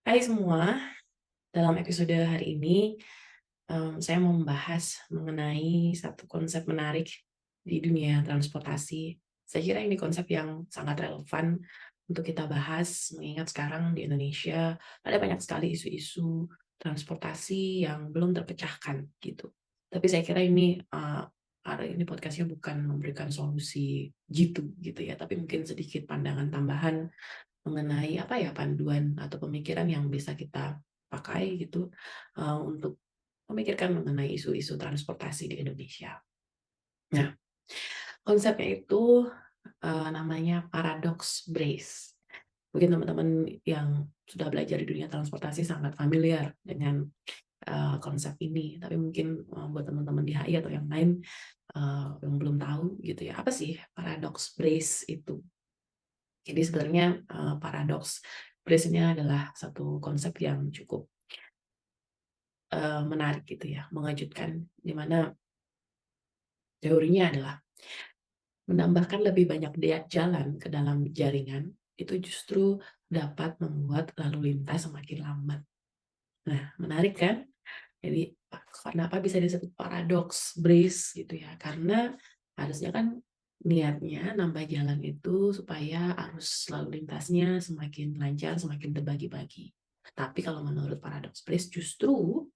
Hai semua, dalam episode hari ini saya mau membahas mengenai satu konsep menarik di dunia transportasi. Saya kira ini konsep yang sangat relevan untuk kita bahas, mengingat sekarang di Indonesia ada banyak sekali isu-isu transportasi yang belum terpecahkan gitu. Tapi saya kira ini hari ini podcastnya bukan memberikan solusi jitu gitu ya, tapi mungkin sedikit pandangan tambahan mengenai apa ya, panduan atau pemikiran yang bisa kita pakai gitu, untuk memikirkan mengenai isu-isu transportasi di Indonesia. Nah, konsepnya itu, namanya paradox brace. Mungkin teman-teman yang sudah belajar di dunia transportasi sangat familiar dengan, konsep ini, tapi mungkin, buat teman-teman di HI atau yang lain, yang belum tahu gitu ya, apa sih paradox brace itu? Jadi sebenarnya, paradoks brace ini adalah satu konsep yang cukup, menarik gitu ya, mengejutkan, di mana teorinya adalah menambahkan lebih banyak jalan ke dalam jaringan, itu justru dapat membuat lalu lintas semakin lambat. Nah, menarik kan? Jadi, kenapa bisa disebut paradoks brace gitu ya, karena harusnya kan niatnya nambah jalan itu supaya arus lalu lintasnya semakin lancar, semakin terbagi-bagi. Tapi kalau menurut paradoks brace justru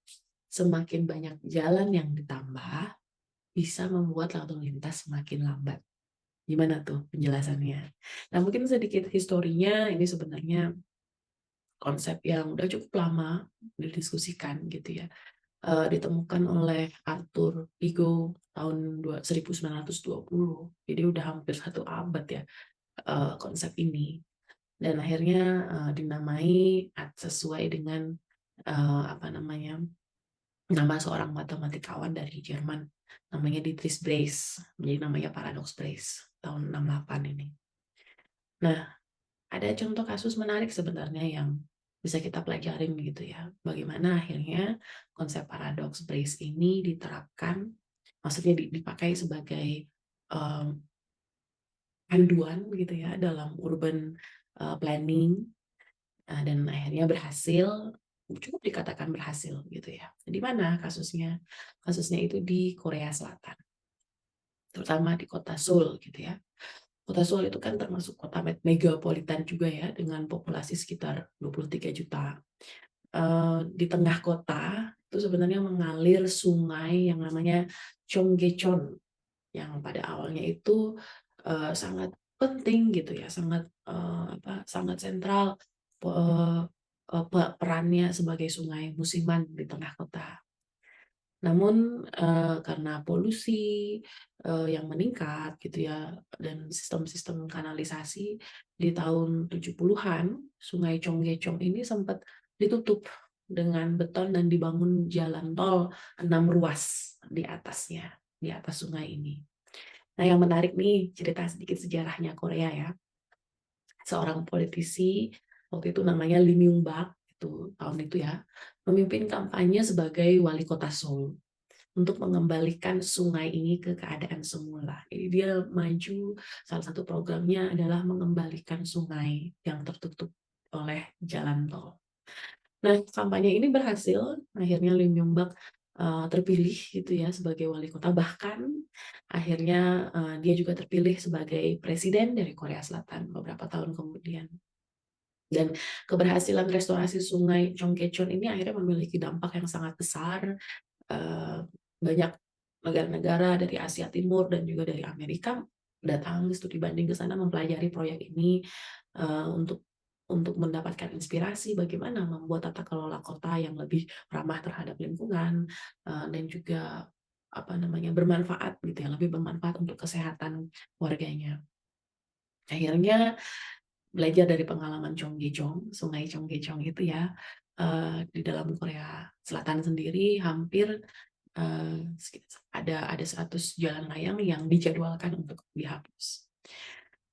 semakin banyak jalan yang ditambah, bisa membuat lalu lintas semakin lambat. Gimana tuh penjelasannya? Nah, mungkin sedikit historinya, ini sebenarnya konsep yang udah cukup lama didiskusikan gitu ya. Ditemukan oleh Arthur Vigo tahun 1920. Jadi udah hampir satu abad ya, konsep ini. Dan akhirnya, dinamai sesuai dengan, apa namanya, nama seorang matematikawan dari Jerman, namanya Dietrich Brace. Jadi namanya paradox Brace, tahun 68 ini. Nah, ada contoh kasus menarik sebenarnya yang bisa kita pelajarin gitu ya. Bagaimana akhirnya konsep paradox Brace ini diterapkan, maksudnya dipakai sebagai panduan gitu ya dalam urban planning, dan akhirnya berhasil, cukup dikatakan berhasil gitu ya. Di mana kasusnya? Kasusnya itu di Korea Selatan, terutama di kota Seoul gitu ya. Kota Seoul itu kan termasuk kota megapolitan juga ya, dengan populasi sekitar 23 juta. Di tengah kota itu sebenarnya mengalir sungai yang namanya Cheonggyecheon, yang pada awalnya itu, sangat penting gitu ya, sangat, sangat sentral, eee eee, perannya sebagai sungai musiman di tengah kota. Namun, karena polusi, yang meningkat gitu ya, dan sistem-sistem kanalisasi di tahun 70-an, Sungai Cheonggyecheon ini sempat ditutup dengan beton dan dibangun jalan tol 6 ruas di atasnya, di atas sungai ini. Nah, yang menarik nih, cerita sedikit sejarahnya Korea ya. Seorang politisi, waktu itu namanya Lee Myung-bak, itu tahun itu ya, memimpin kampanye sebagai wali kota Seoul untuk mengembalikan sungai ini ke keadaan semula. Jadi dia maju, salah satu programnya adalah mengembalikan sungai yang tertutup oleh jalan tol. Nah, kampanye ini berhasil, akhirnya Lee Myung-bak, terpilih gitu ya sebagai wali kota, bahkan akhirnya, dia juga terpilih sebagai presiden dari Korea Selatan beberapa tahun kemudian. Dan keberhasilan restorasi sungai Cheonggyecheon ini akhirnya memiliki dampak yang sangat besar. Banyak negara-negara dari Asia Timur dan juga dari Amerika datang studi banding ke sana mempelajari proyek ini, untuk mendapatkan inspirasi bagaimana membuat tata kelola kota yang lebih ramah terhadap lingkungan, dan juga, apa namanya, bermanfaat gitu ya, lebih bermanfaat untuk kesehatan warganya. Akhirnya belajar dari pengalaman Cheonggyecheon, Sungai Cheonggyecheon itu ya, di dalam Korea Selatan sendiri hampir, ada 100 jalan layang yang dijadwalkan untuk dihapus.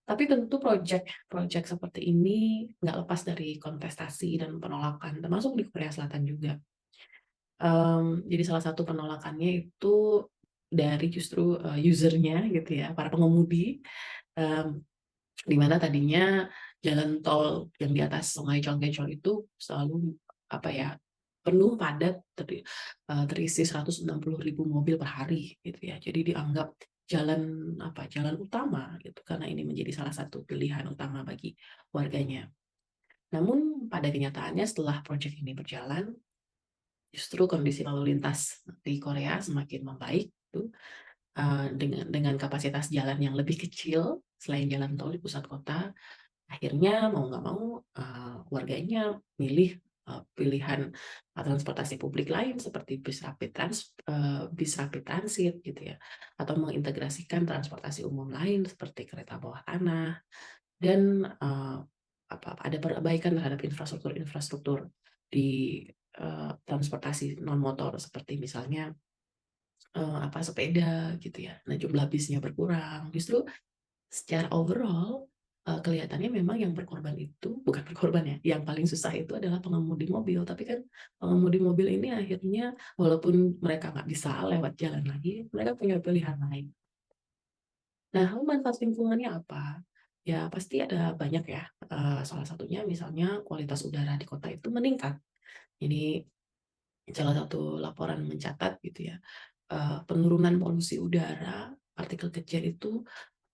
Tapi tentu project seperti ini nggak lepas dari kontestasi dan penolakan, termasuk di Korea Selatan juga. Jadi salah satu penolakannya itu dari justru, user gitu ya, para pengemudi, mmm, di mana tadinya jalan tol yang di atas Sungai Congkecong itu selalu apa ya, penuh padat, terisi 160.000 mobil per hari gitu ya. Jadi dianggap jalan utama gitu, karena ini menjadi salah satu pilihan utama bagi warganya. Namun pada kenyataannya setelah proyek ini berjalan, justru kondisi lalu lintas di Korea semakin membaik tuh, dengan kapasitas jalan yang lebih kecil selain jalan tol di pusat kota. Akhirnya mau nggak mau, warganya milih, pilihan, transportasi publik lain seperti bis rapid transit gitu ya, atau mengintegrasikan transportasi umum lain seperti kereta bawah tanah dan, ada perbaikan terhadap infrastruktur di, transportasi non motor seperti misalnya, sepeda gitu ya. Nah, jumlah bisnya berkurang. Justru secara overall, kelihatannya memang yang berkorban itu bukan berkorban ya, yang paling susah itu adalah pengemudi mobil. Tapi kan pengemudi mobil ini akhirnya walaupun mereka nggak bisa lewat jalan lagi, mereka punya pilihan lain. Nah, lalu manfaat lingkungannya apa? Ya pasti ada banyak ya, salah satunya misalnya kualitas udara di kota itu meningkat. Ini salah satu laporan mencatat gitu ya, penurunan polusi udara partikel kecil itu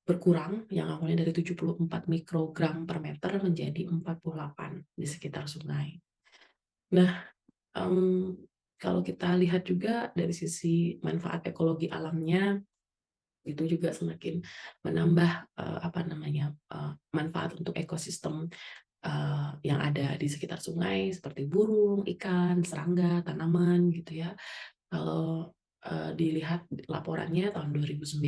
berkurang yang awalnya dari 74 mikrogram per meter menjadi 48 di sekitar sungai. Nah, kalau kita lihat juga dari sisi manfaat ekologi alamnya, itu juga semakin menambah, manfaat untuk ekosistem, yang ada di sekitar sungai seperti burung, ikan, serangga, tanaman gitu ya. Kalau, dilihat laporannya tahun 2009,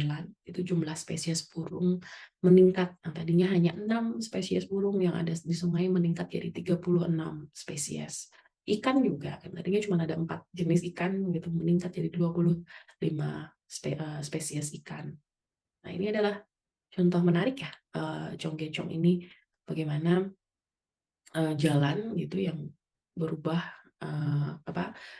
itu jumlah spesies burung meningkat, yang tadinya hanya 6 spesies burung yang ada di sungai meningkat jadi 36 spesies. Ikan juga, kan tadinya cuma ada 4 jenis ikan gitu, meningkat jadi 25 spesies ikan. Nah, ini adalah contoh menarik ya, Conggecong ini bagaimana jalan gitu yang berubah,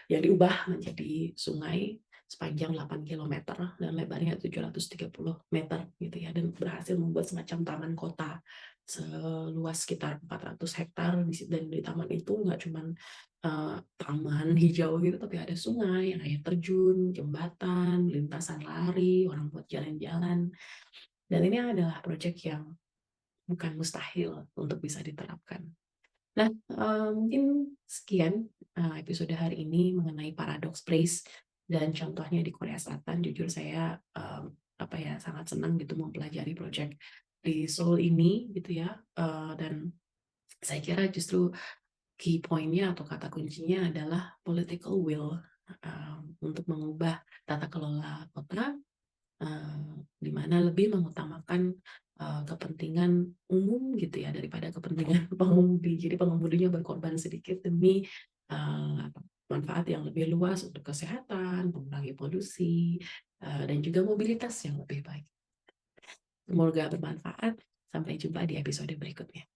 yang diubah menjadi sungai sepanjang 8 kilometer dan lebarnya 730 meter gitu ya, dan berhasil membuat semacam taman kota seluas sekitar 400 hektar dan di taman itu nggak cuman, taman hijau gitu, tapi ada sungai, air terjun, jembatan, lintasan lari, orang buat jalan-jalan, dan ini adalah proyek yang bukan mustahil untuk bisa diterapkan. Nah, mungkin sekian, episode hari ini mengenai paradox praise dan contohnya di Korea Selatan. Jujur saya, sangat senang gitu mempelajari project di Seoul ini gitu ya, dan saya kira justru key point-nya atau kata kuncinya adalah political will, untuk mengubah tata kelola kota, di mana lebih mengutamakan, kepentingan umum gitu ya daripada kepentingan pengemudi. Jadi pengemudinya berkorban sedikit demi, manfaat yang lebih luas untuk kesehatan, mengurangi polusi, dan juga mobilitas yang lebih baik. Semoga bermanfaat. Sampai jumpa di episode berikutnya.